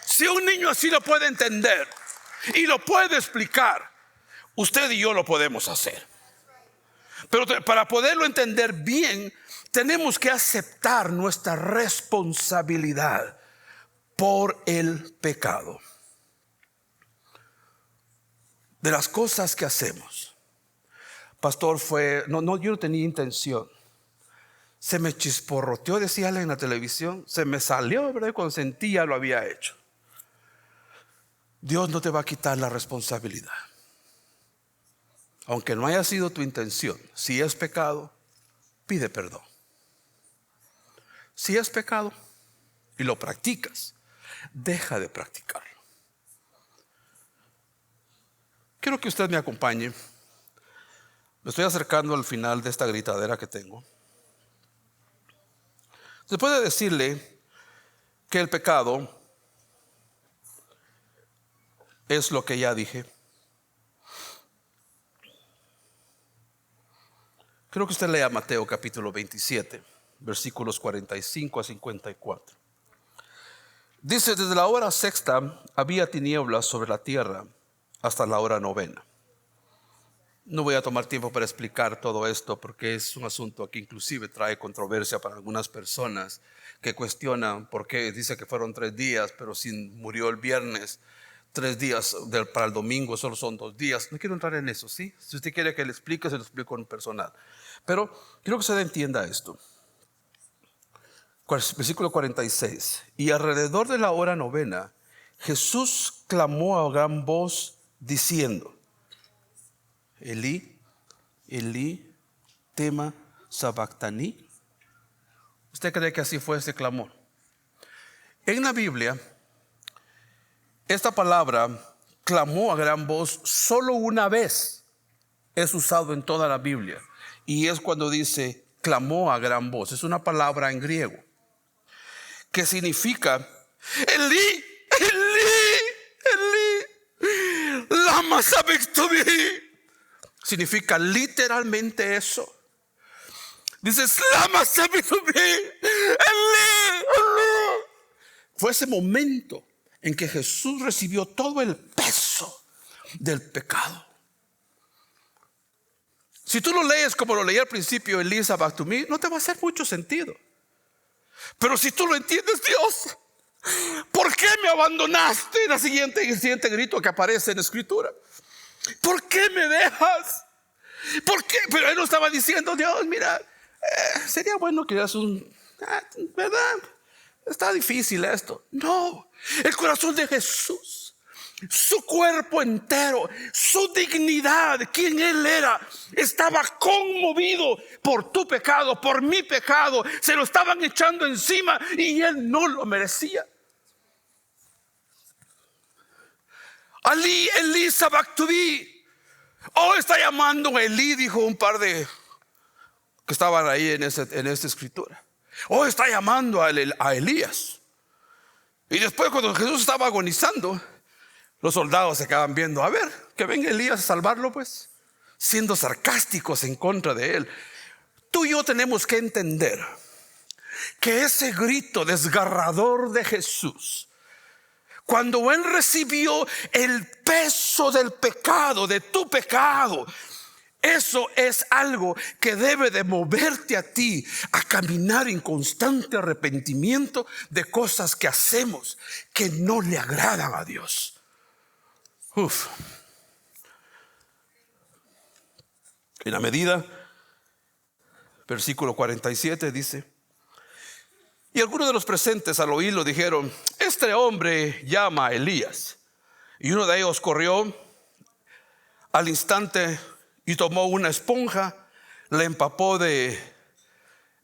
Si un niño así lo puede entender y lo puede explicar, usted y yo lo podemos hacer. Pero para poderlo entender bien, tenemos que aceptar nuestra responsabilidad por el pecado. De las cosas que hacemos. Pastor, yo no tenía intención. Se me chisporroteó, decía alguien en la televisión. Se me salió, ¿verdad? Cuando sentía lo había hecho. Dios no te va a quitar la responsabilidad. Aunque no haya sido tu intención, si es pecado, pide perdón. Si es pecado y lo practicas, deja de practicarlo. Quiero que usted me acompañe. Me estoy acercando al final de esta gritadera que tengo. Se puede decirle que el pecado es lo que ya dije. Creo que usted lea Mateo capítulo 27, versículos 45 a 54. Dice: desde la hora sexta había tinieblas sobre la tierra hasta la hora novena. No voy a tomar tiempo para explicar todo esto, porque es un asunto que inclusive trae controversia para algunas personas que cuestionan por qué dice que fueron 3 días, pero si murió el viernes, 3 días para el domingo solo son 2 días. No quiero entrar en eso, ¿sí? Si usted quiere que le explique, se lo explico en personal. Pero quiero que usted entienda esto. Versículo 46. Y alrededor de la hora novena, Jesús clamó a gran voz diciendo: Elí, Elí, tema sabactani. ¿Usted cree que así fue ese clamor? En la Biblia, esta palabra clamó a gran voz solo una vez es usado en toda la Biblia, y es cuando dice clamó a gran voz. Es una palabra en griego que significa Elí, Elí, Elí, lama sabactani. Significa literalmente eso. Dice lama sabactani, Elí, Elí. Fue ese momento en que Jesús recibió todo el peso del pecado. Si tú lo lees como lo leí al principio, Elí sabactani, no te va a hacer mucho sentido. Pero si tú lo entiendes, Dios, ¿por qué me abandonaste? En el siguiente grito que aparece en la escritura: ¿por qué me dejas? ¿Por qué? Pero él no estaba diciendo: Dios, mira, sería bueno que hagas ¿verdad? Está difícil esto. No, el corazón de Jesús, su cuerpo entero, su dignidad, quien él era, estaba conmovido por tu pecado, por mi pecado. Se lo estaban echando encima y él no lo merecía. Elí, Elí sabactani. Oh, está llamando a Elí, dijo un par de que estaban ahí en esta escritura. Oh, está llamando a Elías. Y después, cuando Jesús estaba agonizando, los soldados se quedaban viendo, a ver, que venga Elías a salvarlo, pues, siendo sarcásticos en contra de él. Tú y yo tenemos que entender que ese grito desgarrador de Jesús, cuando él recibió el peso del pecado, de tu pecado, eso es algo que debe de moverte a ti a caminar en constante arrepentimiento de cosas que hacemos que no le agradan a Dios. En la medida, versículo 47 dice: y algunos de los presentes al oírlo dijeron: este hombre llama a Elías. Y uno de ellos corrió al instante y tomó una esponja, la empapó de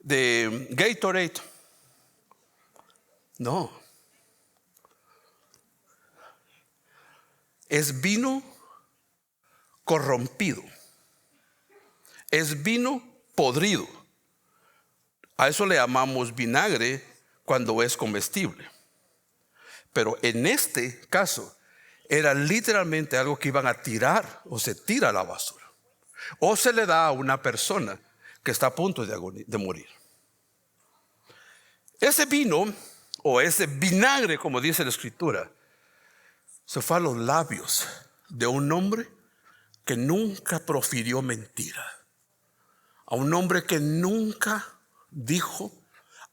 Gatorade. No, es vino corrompido, es vino podrido. A eso le llamamos vinagre cuando es comestible. Pero en este caso era literalmente algo que iban a tirar, o se tira a la basura, o se le da a una persona que está a punto de morir. Ese vino, o ese vinagre, como dice la escritura, se fue a los labios de un hombre que nunca profirió mentira, a un hombre que nunca dijo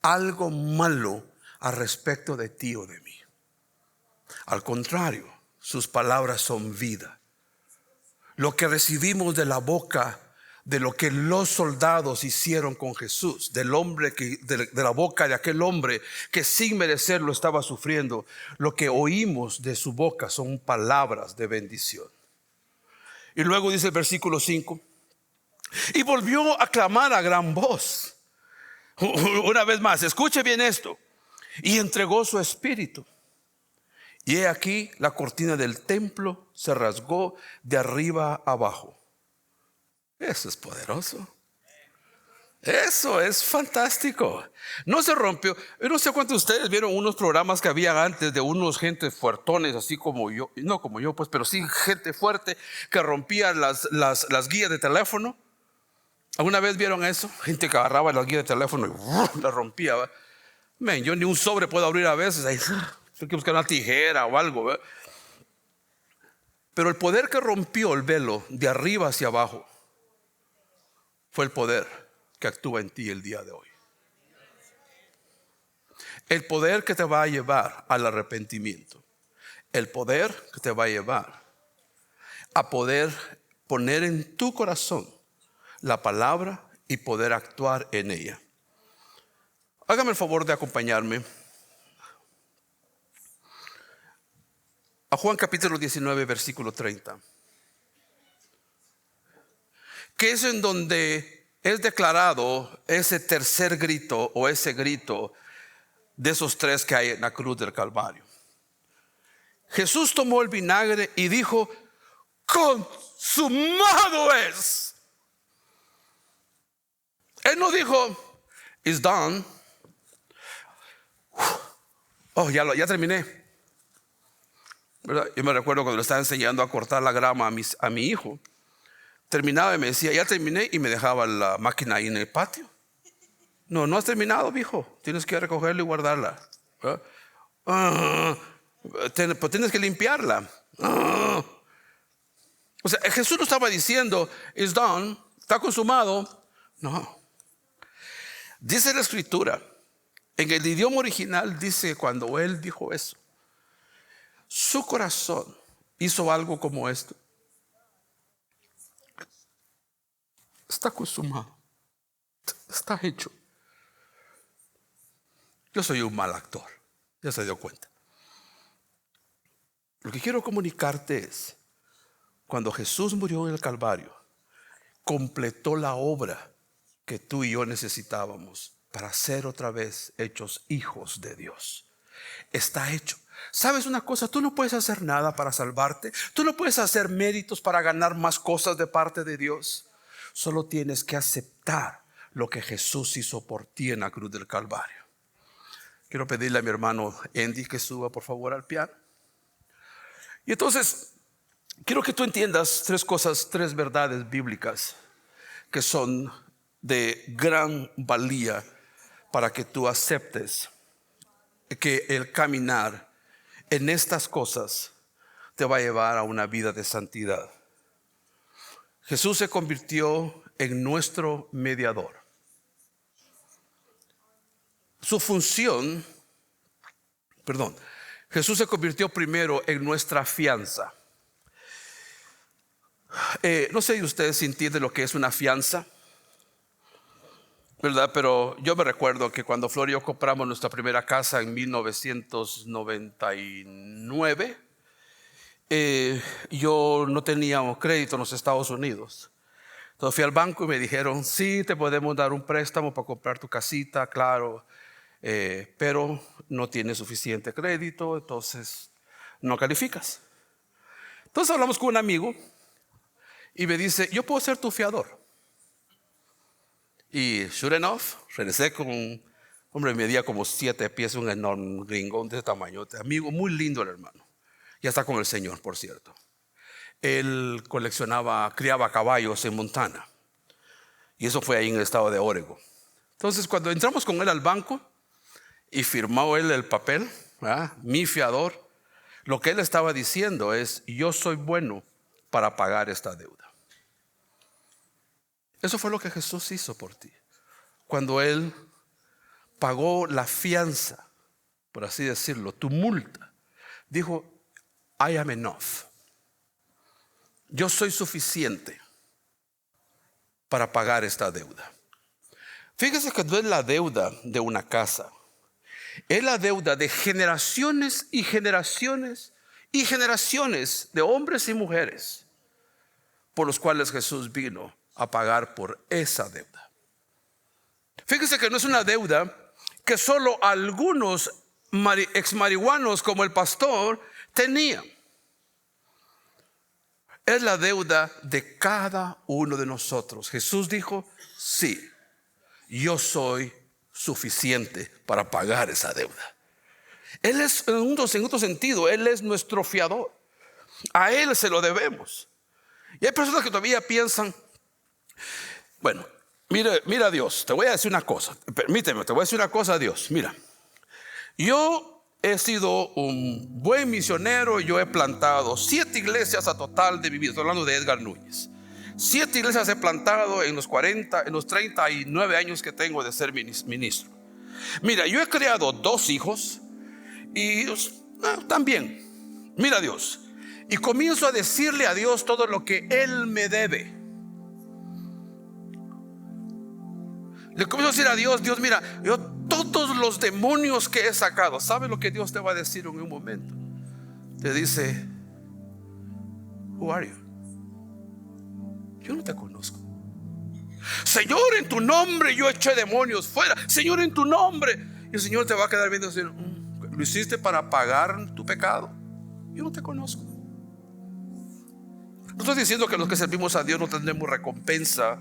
algo malo al respecto de ti o de mí. Al contrario, sus palabras son vida. Lo que recibimos de la boca, de lo que los soldados hicieron con Jesús, de la boca de aquel hombre que sin merecerlo estaba sufriendo, lo que oímos de su boca son palabras de bendición. Y luego dice el versículo 5: y volvió a clamar a gran voz. Una vez más, escuche bien esto: y entregó su espíritu. Y he aquí, la cortina del templo se rasgó de arriba abajo. Eso es poderoso. Eso es fantástico. No se rompió. Yo no sé cuántos de ustedes vieron unos programas que había antes de unos gente fuertones, así como yo, no como yo, pues, pero sí gente fuerte que rompía las guías de teléfono. ¿Alguna vez vieron eso? Gente que agarraba las guías de teléfono y las rompía. ¿Va? Man, yo ni un sobre puedo abrir a veces. Hay que buscar una tijera o algo. ¿Va? Pero el poder que rompió el velo de arriba hacia abajo fue el poder que actúa en ti el día de hoy. El poder que te va a llevar al arrepentimiento. El poder que te va a llevar a poder poner en tu corazón la palabra y poder actuar en ella. Hágame el favor de acompañarme a Juan capítulo 19, versículo 30. Que es en donde es declarado ese tercer grito o ese grito de esos tres que hay en la cruz del Calvario. Jesús tomó el vinagre y dijo: consumado es. Él no dijo it's done. Oh, ya terminé. ¿Verdad? Yo me recuerdo cuando le estaba enseñando a cortar la grama a mi hijo. Terminaba y me decía: ya terminé, y me dejaba la máquina ahí en el patio. No has terminado, viejo. Tienes que recogerla y guardarla. Pues tienes que limpiarla. O sea, Jesús no estaba diciendo it's done, está consumado. No. Dice la escritura, en el idioma original dice, cuando él dijo eso, su corazón hizo algo como esto. Está consumado. Está hecho. Yo soy un mal actor. Ya se dio cuenta. Lo que quiero comunicarte es, cuando Jesús murió en el Calvario, completó la obra que tú y yo necesitábamos para ser otra vez hechos hijos de Dios. Está hecho. ¿Sabes una cosa? Tú no puedes hacer nada para salvarte. Tú no puedes hacer méritos para ganar más cosas de parte de Dios. Solo tienes que aceptar lo que Jesús hizo por ti en la cruz del Calvario. Quiero pedirle a mi hermano Andy que suba por favor al piano. Y entonces quiero que tú entiendas tres cosas, tres verdades bíblicas que son de gran valía para que tú aceptes que el caminar en estas cosas te va a llevar a una vida de santidad. Jesús se convirtió en nuestro mediador. Jesús se convirtió primero en nuestra fianza. No sé si ustedes entienden lo que es una fianza, ¿verdad? Pero yo me recuerdo que cuando Flor y yo compramos nuestra primera casa en 1999, yo no tenía crédito en los Estados Unidos. Entonces fui al banco y me dijeron: sí, te podemos dar un préstamo para comprar tu casita, claro, pero no tienes suficiente crédito, entonces no calificas. Entonces hablamos con un amigo y me dice: yo puedo ser tu fiador. Y sure enough, regresé con un hombre, medía como 7 pies, un enorme gringón de ese tamaño, amigo, muy lindo el hermano. Ya está con el Señor, por cierto. Él criaba caballos en Montana. Y eso fue ahí en el estado de Oregon. Entonces cuando entramos con él al banco y firmó él el papel, mi fiador, lo que él estaba diciendo es: yo soy bueno para pagar esta deuda. Eso fue lo que Jesús hizo por ti. Cuando él pagó la fianza, por así decirlo, tu multa, dijo: I am enough. Yo soy suficiente para pagar esta deuda. Fíjese que no es la deuda de una casa, es la deuda de generaciones y generaciones y generaciones de hombres y mujeres por los cuales Jesús vino a pagar por esa deuda. Fíjese que no es una deuda que solo algunos exmarihuanos como el pastor tenían. Es la deuda de cada uno de nosotros. Jesús dijo: sí, yo soy suficiente para pagar esa deuda. Él es, en otro sentido, Él es nuestro fiador. A Él se lo debemos. Y hay personas que todavía piensan, bueno, mira Dios, te voy a decir una cosa. Permíteme, te voy a decir una cosa, Dios. Mira, yo he sido un buen misionero. Yo he plantado 7 iglesias a total de mi vida. Estoy hablando de Edgar Núñez. 7 iglesias he plantado en los 39 años que tengo de ser ministro. Mira, yo he criado 2 hijos y también, mira Dios, y comienzo a decirle a Dios todo lo que Él me debe. Le comienzo a decir a Dios, Dios, mira, yo todos los demonios que he sacado. ¿Sabe lo que Dios te va a decir en un momento? Te dice, who are you? Yo no te conozco. Señor, en tu nombre yo eché demonios fuera. Señor, en tu nombre. Y el Señor te va a quedar viendo y decir, ¿lo hiciste para pagar tu pecado? Yo no te conozco. No estoy diciendo que los que servimos a Dios no tendremos recompensa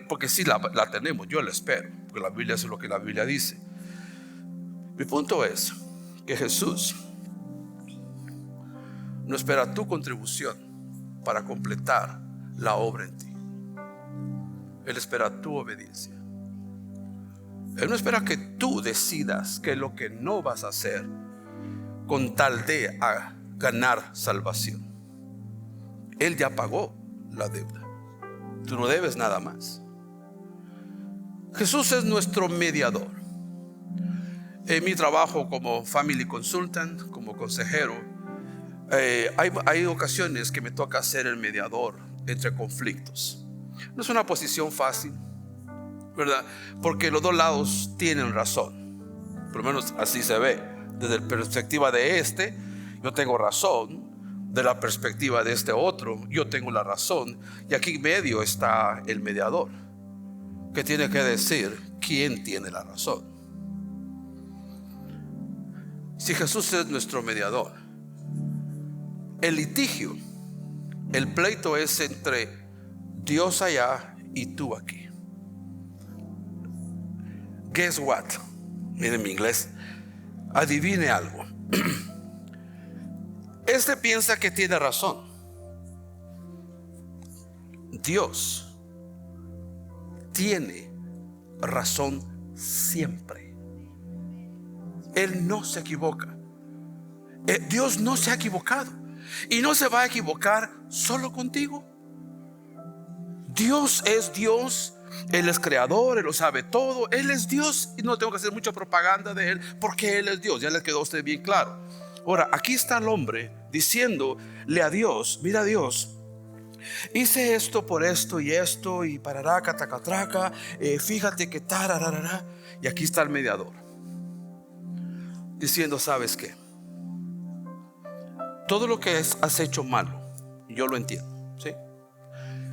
porque sí la tenemos, yo la espero, porque la Biblia es lo que la Biblia dice. Mi punto es que Jesús no espera tu contribución para completar la obra en ti. Él espera tu obediencia. Él no espera que tú decidas qué es lo que no vas a hacer con tal de ganar salvación. Él ya pagó la deuda. Tú no debes nada más. Jesús es nuestro mediador. En mi trabajo como family consultant, como consejero, hay ocasiones que me toca ser el mediador entre conflictos. No es una posición fácil, ¿verdad? Porque los dos lados tienen razón. Por lo menos así se ve. Desde la perspectiva de yo tengo razón. De la perspectiva de este otro, yo tengo la razón. Y aquí en medio está el mediador, que tiene que decir quién tiene la razón. Si Jesús es nuestro mediador, el litigio, el pleito es entre Dios allá y tú aquí. Guess what? Miren mi inglés. Adivine algo. Piensa que tiene razón. Dios tiene razón siempre. Él no se equivoca. Dios no se ha equivocado y no se va a equivocar solo contigo. Dios es Dios. Él es creador, Él lo sabe todo. Él es Dios y no tengo que hacer mucha propaganda de Él, porque Él es Dios. Ya le quedó a usted bien claro. Ahora, aquí está el hombre diciéndole a Dios, mira Dios, hice esto por esto y parará, catacatraca, fíjate que tarararara. Y aquí está el mediador diciendo, ¿sabes qué? Todo lo que has hecho malo, yo lo entiendo, ¿sí?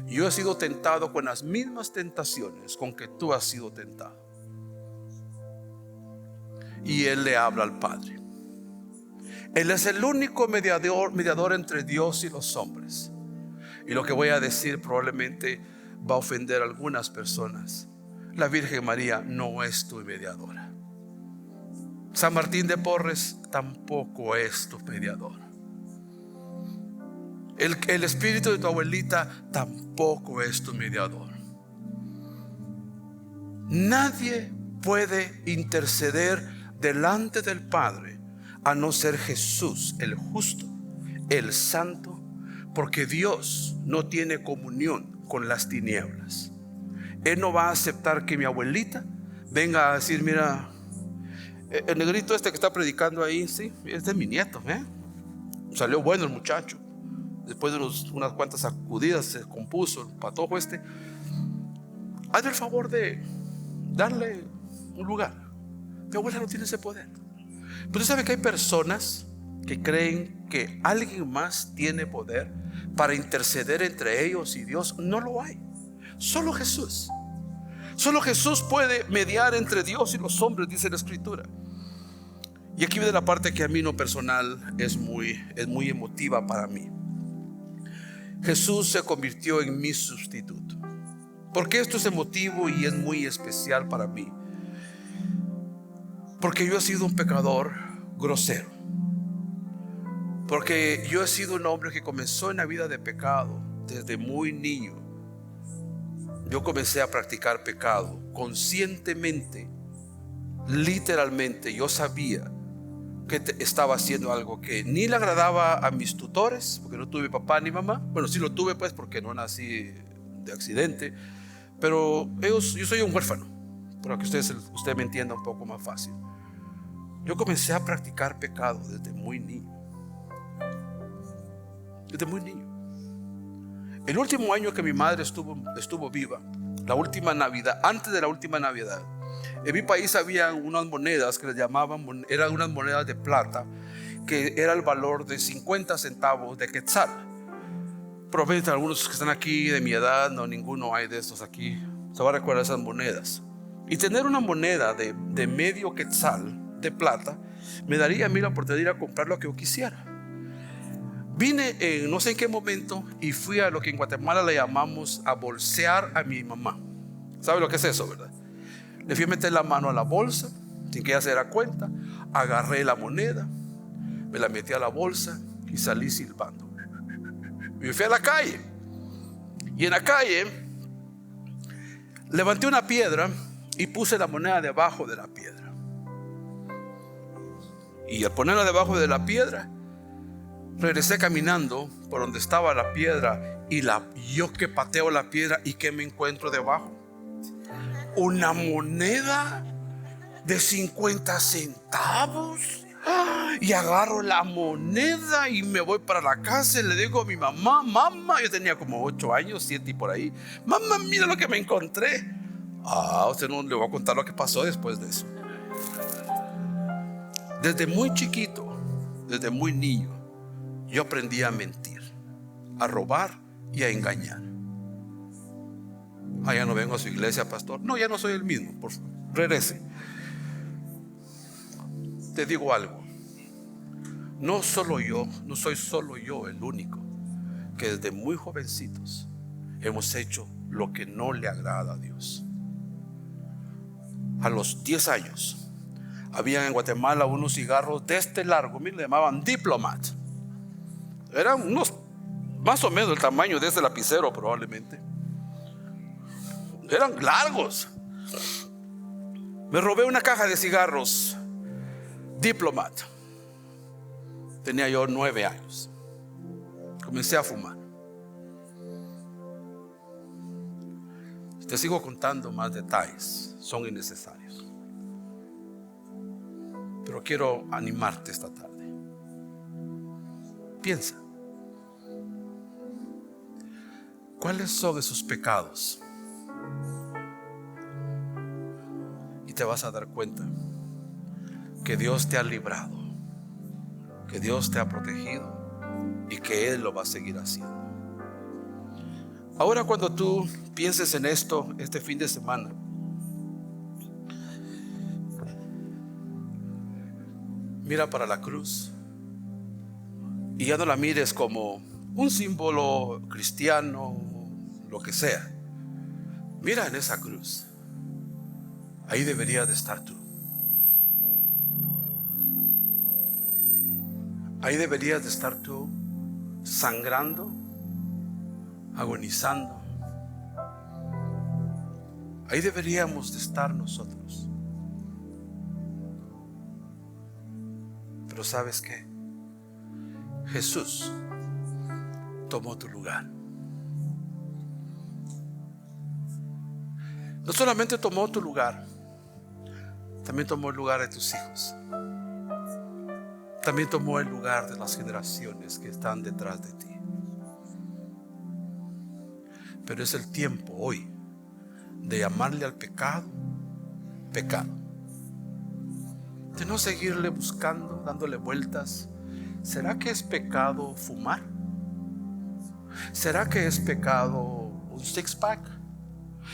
Yo he sido tentado con las mismas tentaciones con que tú has sido tentado. Y él le habla al Padre. Él es el único mediador entre Dios y los hombres. Y lo que voy a decir probablemente va a ofender a algunas personas. La Virgen María no es tu mediadora. San Martín de Porres tampoco es tu mediador. El espíritu de tu abuelita tampoco es tu mediador. Nadie puede interceder delante del Padre a no ser Jesús, el justo, el santo, porque Dios no tiene comunión con las tinieblas. Él no va a aceptar que mi abuelita venga a decir, mira, el negrito que está predicando ahí, sí, es de mi nieto, salió bueno el muchacho. Después de unas cuantas sacudidas se compuso el patojo. Hazle el favor de darle un lugar. Mi abuela no tiene ese poder. Pero usted sabe que hay personas que creen que alguien más tiene poder para interceder entre ellos y Dios. No lo hay. Solo Jesús. Solo Jesús puede mediar entre Dios y los hombres, dice la Escritura. Y aquí viene la parte que a mí no personal es muy emotiva para mí. Jesús se convirtió en mi sustituto. ¿Por qué esto es emotivo y es muy especial para mí? Porque yo he sido un pecador grosero. Porque yo he sido un hombre que comenzó en la vida de pecado desde muy niño. Yo comencé a practicar pecado conscientemente, literalmente. Yo sabía que estaba haciendo algo que ni le agradaba a mis tutores, porque no tuve papá ni mamá. Bueno, sí lo tuve pues porque no nací de accidente, pero yo soy un huérfano, para que usted me entienda un poco más fácil. Yo comencé a practicar pecado desde muy niño. Desde muy niño. El último año que mi madre estuvo viva, la última Navidad, antes de la última Navidad, en mi país había unas monedas que les llamaban, eran unas monedas de plata, que era el valor de 50 centavos de quetzal. Probablemente algunos que están aquí de mi edad, no, ninguno hay de estos aquí, se va a recordar esas monedas. Y tener una moneda de medio quetzal de plata me daría a mí la oportunidad de ir a comprar lo que yo quisiera. Vine en no sé en qué momento y fui a lo que en Guatemala le llamamos a bolsear a mi mamá. ¿Sabe lo que es eso, verdad? Le fui a meter la mano a la bolsa sin que ella se diera cuenta. Agarré la moneda, me la metí a la bolsa y salí silbando. Y me fui a la calle. Y en la calle levanté una piedra y puse la moneda debajo de la piedra. Y al ponerla debajo de la piedra, regresé caminando por donde estaba la piedra. Y yo que pateo la piedra, ¿y qué me encuentro debajo? Una moneda de 50 centavos. Y agarro la moneda y me voy para la casa y le digo a mi mamá: mamá, yo tenía como 8 años, 7 y por ahí. Mamá, mira lo que me encontré. Usted no le voy a contar lo que pasó después de eso. Desde muy chiquito, desde muy niño, yo aprendí a mentir, a robar y a engañar. Ya no vengo a su iglesia, pastor. No, ya no soy el mismo. Por favor, regrese. Te digo algo. No soy solo yo el único que desde muy jovencitos hemos hecho lo que no le agrada a Dios. A los 10 años había en Guatemala unos cigarros de este largo, le llamaban Diplomat. Eran unos más o menos el tamaño de este lapicero probablemente. Eran largos. Me robé una caja de cigarros Diplomat. Tenía yo 9 años. Comencé a fumar. Te sigo contando más detalles, son innecesarios. Pero quiero animarte esta tarde. Piensa, ¿cuáles son esos pecados? Y te vas a dar cuenta que Dios te ha librado, que Dios te ha protegido y que Él lo va a seguir haciendo. Ahora, cuando tú pienses en esto este fin de semana, mira para la cruz y ya no la mires como un símbolo cristiano, lo que sea. Mira en esa cruz. Ahí deberías de estar tú. Ahí deberías de estar tú, sangrando, agonizando. Ahí deberíamos de estar nosotros. Pero ¿sabes qué? Jesús tomó tu lugar. No solamente tomó tu lugar, también tomó el lugar de tus hijos. También tomó el lugar de las generaciones que están detrás de ti. Pero es el tiempo hoy de llamarle al pecado, pecado. De no seguirle buscando, dándole vueltas. ¿Será que es pecado fumar? ¿Será que es pecado un six pack?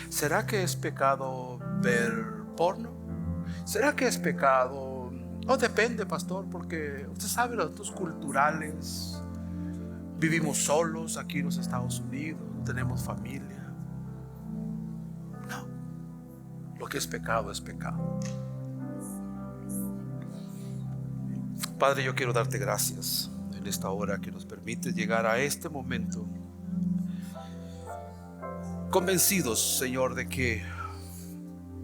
¿Será que es pecado ver porno? ¿Será que es pecado? Depende, pastor, porque usted sabe, los asuntos culturales. Vivimos solos aquí en los Estados Unidos, no tenemos familia. Lo que es pecado es pecado. Padre, yo quiero darte gracias en esta hora que nos permite llegar a este momento, convencidos, Señor, de que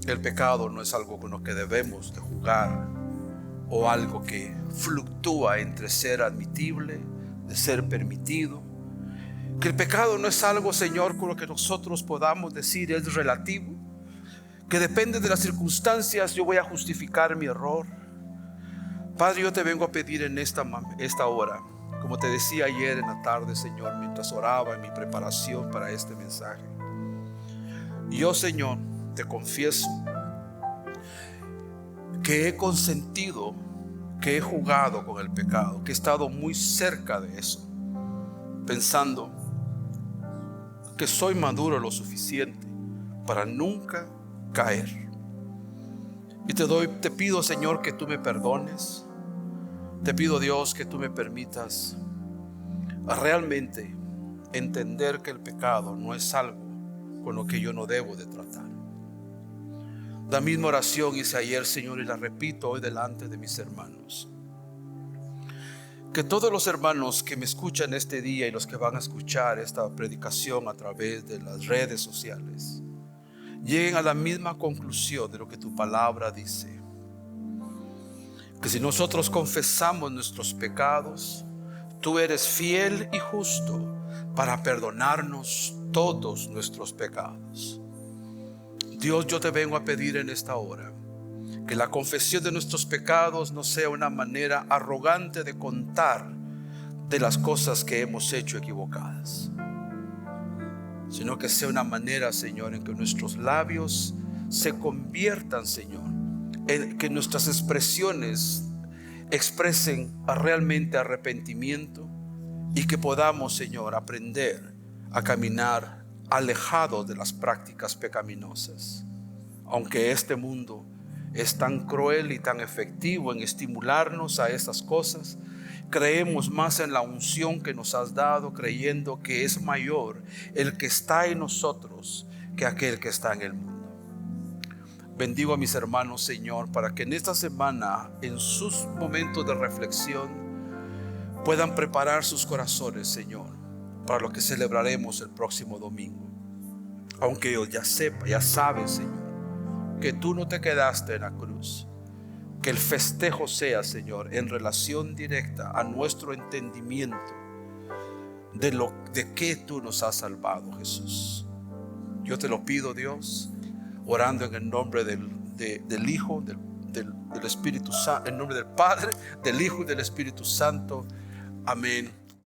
el pecado no es algo con lo que debemos de jugar, o algo que fluctúa entre ser admitible, de ser permitido. Que el pecado no es algo, Señor, con lo que nosotros podamos decir es relativo, que depende de las circunstancias yo voy a justificar mi error. Padre, yo te vengo a pedir en esta hora, como te decía ayer en la tarde, Señor, mientras oraba en mi preparación para este mensaje. Yo, Señor, te confieso que he consentido, que he jugado con el pecado, que he estado muy cerca de eso, pensando que soy maduro lo suficiente para nunca caer. Y te pido, Señor, que tú me perdones. Te pido, Dios, que tú me permitas realmente entender que el pecado no es algo con lo que yo no debo de tratar. La misma oración hice ayer, Señor, y la repito hoy delante de mis hermanos. Que todos los hermanos que me escuchan este día y los que van a escuchar esta predicación a través de las redes sociales lleguen a la misma conclusión de lo que tu palabra dice. Que si nosotros confesamos nuestros pecados, tú eres fiel y justo para perdonarnos todos nuestros pecados. Dios, yo te vengo a pedir en esta hora que la confesión de nuestros pecados no sea una manera arrogante de contar de las cosas que hemos hecho equivocadas, sino que sea una manera, Señor, en que nuestros labios se conviertan, Señor, en que nuestras expresiones expresen realmente arrepentimiento, y que podamos, Señor, aprender a caminar alejados de las prácticas pecaminosas. Aunque este mundo es tan cruel y tan efectivo en estimularnos a esas cosas, creemos más en la unción que nos has dado, creyendo que es mayor el que está en nosotros que aquel que está en el mundo. Bendigo a mis hermanos, Señor, para que en esta semana, en sus momentos de reflexión, puedan preparar sus corazones, Señor, para lo que celebraremos el próximo domingo. Aunque ellos ya saben, Señor, que tú no te quedaste en la cruz. Que el festejo sea, Señor, en relación directa a nuestro entendimiento de que tú nos has salvado, Jesús. Yo te lo pido, Dios, orando en el nombre del Hijo, del Espíritu Santo, en nombre del Padre, del Hijo y del Espíritu Santo. Amén.